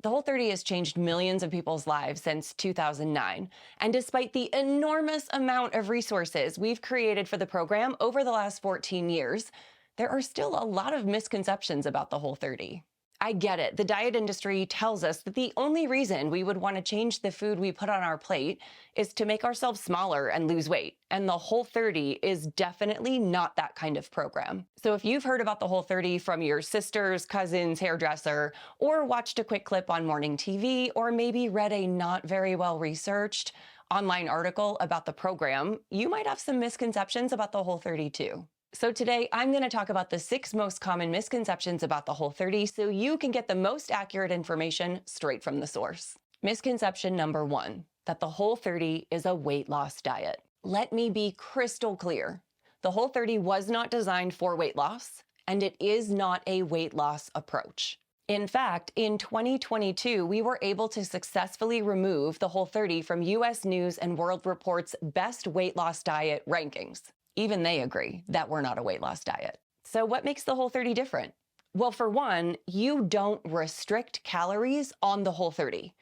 The Whole30 has changed millions of people's lives since 2009. And despite the enormous amount of resources we've created for the program over the last 14 years, there are still a lot of misconceptions about the Whole30. I get it. The diet industry tells us that the only reason we would want to change the food we put on our plate is to make ourselves smaller and lose weight. And the Whole30 is definitely not that kind of program. So if you've heard about the Whole30 from your sister's cousin's hairdresser, or watched a quick clip on morning TV, or maybe read a not very well researched online article about the program, you might have some misconceptions about the Whole30 too. So today, I'm going to talk about the 6 most common misconceptions about the Whole30 so you can get the most accurate information straight from the source. Misconception number 1, that the Whole30 is a weight loss diet. Let me be crystal clear. The Whole30 was not designed for weight loss, and it is not a weight loss approach. In fact, in 2022, we were able to successfully remove the Whole30 from US News and World Report's best weight loss diet rankings. Even they agree that we're not a weight loss diet. So what makes the Whole30 different? Well, for one, you don't restrict calories on the Whole30.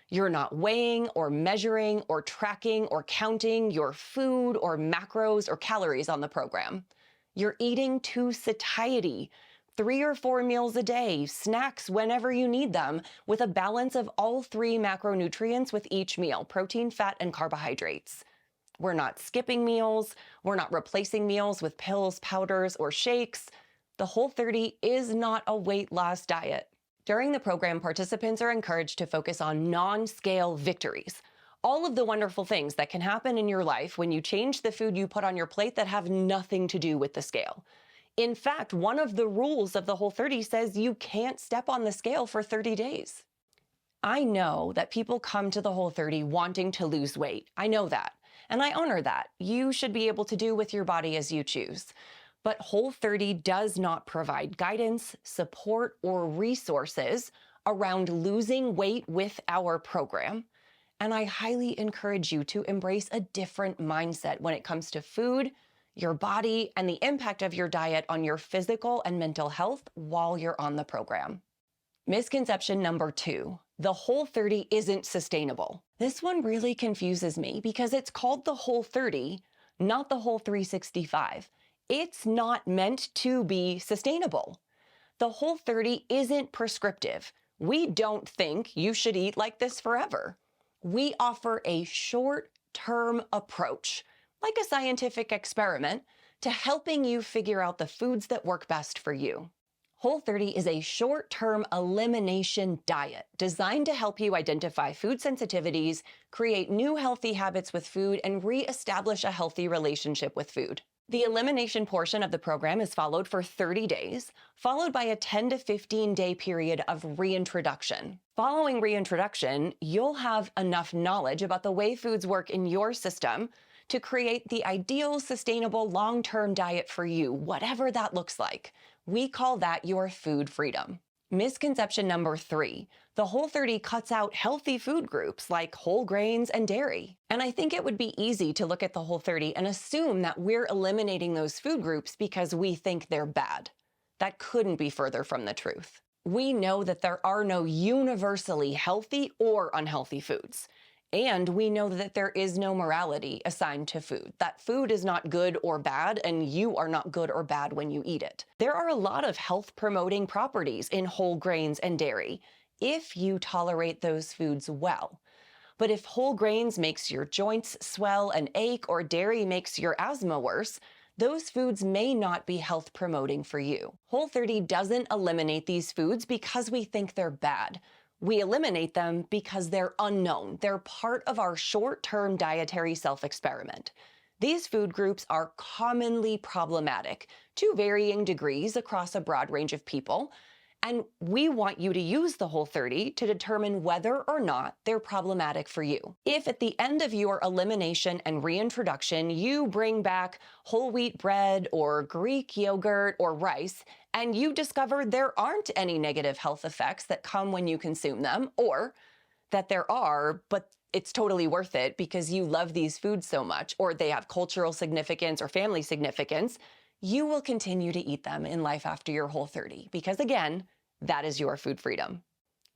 You're not weighing or measuring or tracking or counting your food or macros or calories on the program. You're eating to satiety, 3 or 4 meals a day, snacks whenever you need them, with a balance of all 3 macronutrients with each meal: protein, fat, and carbohydrates. We're not skipping meals. We're not replacing meals with pills, powders, or shakes. The Whole30 is not a weight loss diet. During the program, participants are encouraged to focus on non-scale victories, all of the wonderful things that can happen in your life when you change the food you put on your plate that have nothing to do with the scale. In fact, one of the rules of the Whole30 says you can't step on the scale for 30 days. I know that people come to the Whole30 wanting to lose weight. I know that. And I honor that. You should be able to do with your body as you choose. But Whole30 does not provide guidance, support, or resources around losing weight with our program. And I highly encourage you to embrace a different mindset when it comes to food, your body, and the impact of your diet on your physical and mental health while you're on the program. Misconception number 2. The Whole30 isn't sustainable. This one really confuses me because it's called the Whole30, not the Whole365. It's not meant to be sustainable. The Whole30 isn't prescriptive. We don't think you should eat like this forever. We offer a short-term approach, like a scientific experiment, to helping you figure out the foods that work best for you. Whole30 is a short-term elimination diet designed to help you identify food sensitivities, create new healthy habits with food, and re-establish a healthy relationship with food. The elimination portion of the program is followed for 30 days, followed by a 10 to 15-day period of reintroduction. Following reintroduction, you'll have enough knowledge about the way foods work in your system to create the ideal, sustainable, long-term diet for you, whatever that looks like. We call that your food freedom. Misconception number 3, the Whole30 cuts out healthy food groups like whole grains and dairy. And I think it would be easy to look at the Whole30 and assume that we're eliminating those food groups because we think they're bad. That couldn't be further from the truth. We know that there are no universally healthy or unhealthy foods. And we know that there is no morality assigned to food, that food is not good or bad, and you are not good or bad when you eat it. There are a lot of health-promoting properties in whole grains and dairy, if you tolerate those foods well. But if whole grains makes your joints swell and ache, or dairy makes your asthma worse, those foods may not be health-promoting for you. Whole30 doesn't eliminate these foods because we think they're bad. We eliminate them because they're unknown. They're part of our short-term dietary self-experiment. These food groups are commonly problematic to varying degrees across a broad range of people, and we want you to use the Whole30 to determine whether or not they're problematic for you. If at the end of your elimination and reintroduction, you bring back whole wheat bread or Greek yogurt or rice, and you discover there aren't any negative health effects that come when you consume them, or that there are, but it's totally worth it because you love these foods so much, or they have cultural significance or family significance, you will continue to eat them in life after your Whole30, because again, that is your food freedom.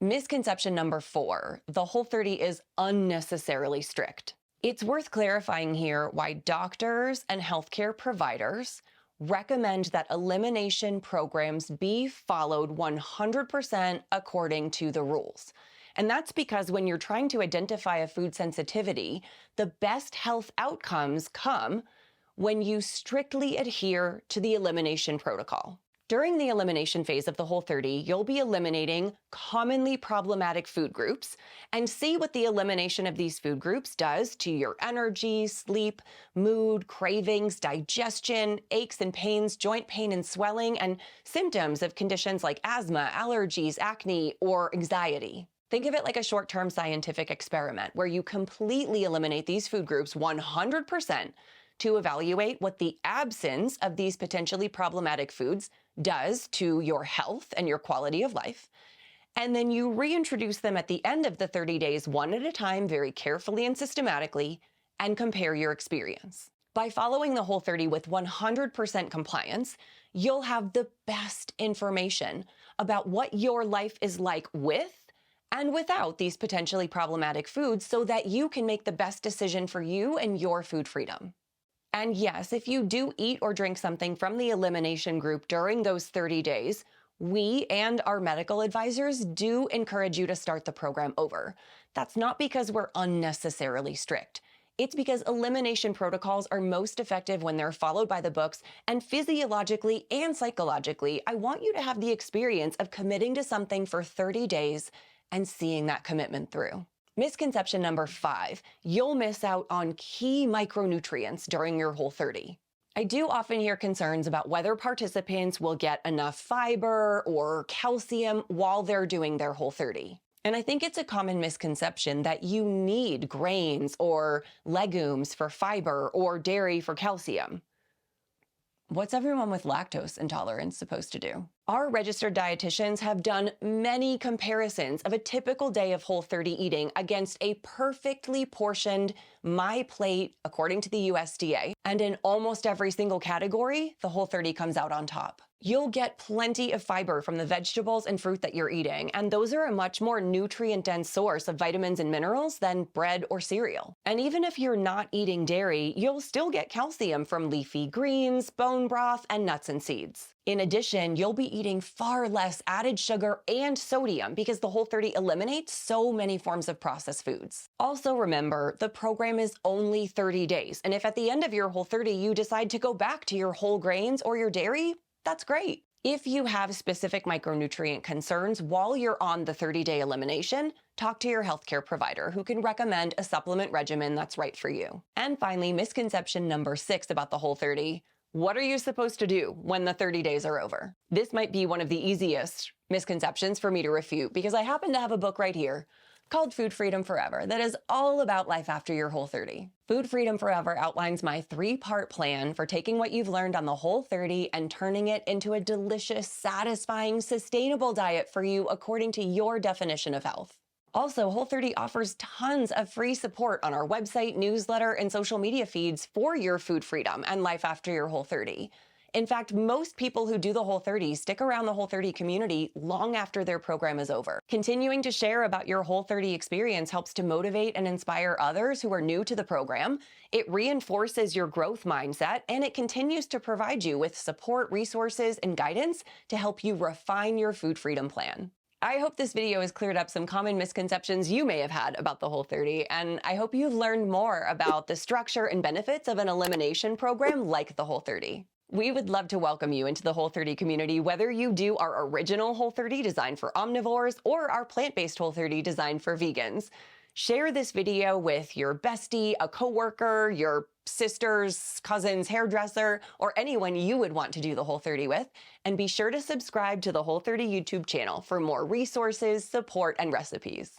Misconception number 4, the Whole30 is unnecessarily strict. It's worth clarifying here why doctors and healthcare providers recommend that elimination programs be followed 100% according to the rules. And that's because when you're trying to identify a food sensitivity, the best health outcomes come when you strictly adhere to the elimination protocol. During the elimination phase of the Whole30, you'll be eliminating commonly problematic food groups and see what the elimination of these food groups does to your energy, sleep, mood, cravings, digestion, aches and pains, joint pain and swelling, and symptoms of conditions like asthma, allergies, acne, or anxiety. Think of it like a short-term scientific experiment where you completely eliminate these food groups 100% to evaluate what the absence of these potentially problematic foods does to your health and your quality of life. And then you reintroduce them at the end of the 30 days, one at a time, very carefully and systematically, and compare your experience. By following the Whole30 with 100% compliance, you'll have the best information about what your life is like with and without these potentially problematic foods so that you can make the best decision for you and your food freedom. And yes, if you do eat or drink something from the elimination group during those 30 days, we and our medical advisors do encourage you to start the program over. That's not because we're unnecessarily strict. It's because elimination protocols are most effective when they're followed by the books, and physiologically and psychologically, I want you to have the experience of committing to something for 30 days and seeing that commitment through. Misconception number 5, you'll miss out on key micronutrients during your Whole30. I do often hear concerns about whether participants will get enough fiber or calcium while they're doing their Whole30. And I think it's a common misconception that you need grains or legumes for fiber or dairy for calcium. What's everyone with lactose intolerance supposed to do? Our registered dietitians have done many comparisons of a typical day of Whole30 eating against a perfectly portioned My Plate according to the USDA. And in almost every single category, the Whole30 comes out on top. You'll get plenty of fiber from the vegetables and fruit that you're eating, and those are a much more nutrient-dense source of vitamins and minerals than bread or cereal. And even if you're not eating dairy, you'll still get calcium from leafy greens, bone broth, and nuts and seeds. In addition, you'll be eating far less added sugar and sodium because the Whole30 eliminates so many forms of processed foods. Also remember, the program is only 30 days, and if at the end of your Whole30 you decide to go back to your whole grains or your dairy, that's great. If you have specific micronutrient concerns while you're on the 30-day elimination, talk to your healthcare provider who can recommend a supplement regimen that's right for you. And finally, misconception number 6 about the Whole30. What are you supposed to do when the 30 days are over? This might be one of the easiest misconceptions for me to refute because I happen to have a book right here called Food Freedom Forever that is all about life after your Whole30. Food Freedom Forever outlines my 3-part plan for taking what you've learned on the Whole30 and turning it into a delicious, satisfying, sustainable diet for you according to your definition of health. Also, Whole30 offers tons of free support on our website, newsletter, and social media feeds for your food freedom and life after your Whole30. In fact, most people who do the Whole30 stick around the Whole30 community long after their program is over. Continuing to share about your Whole30 experience helps to motivate and inspire others who are new to the program. It reinforces your growth mindset, and it continues to provide you with support, resources, and guidance to help you refine your food freedom plan. I hope this video has cleared up some common misconceptions you may have had about the Whole30, and I hope you've learned more about the structure and benefits of an elimination program like the Whole30. We would love to welcome you into the Whole30 community, whether you do our original Whole30 designed for omnivores or our plant-based Whole30 designed for vegans. Share this video with your bestie, a coworker, your sister's cousin's hairdresser, or anyone you would want to do the Whole30 with. And be sure to subscribe to the Whole30 YouTube channel for more resources, support, and recipes.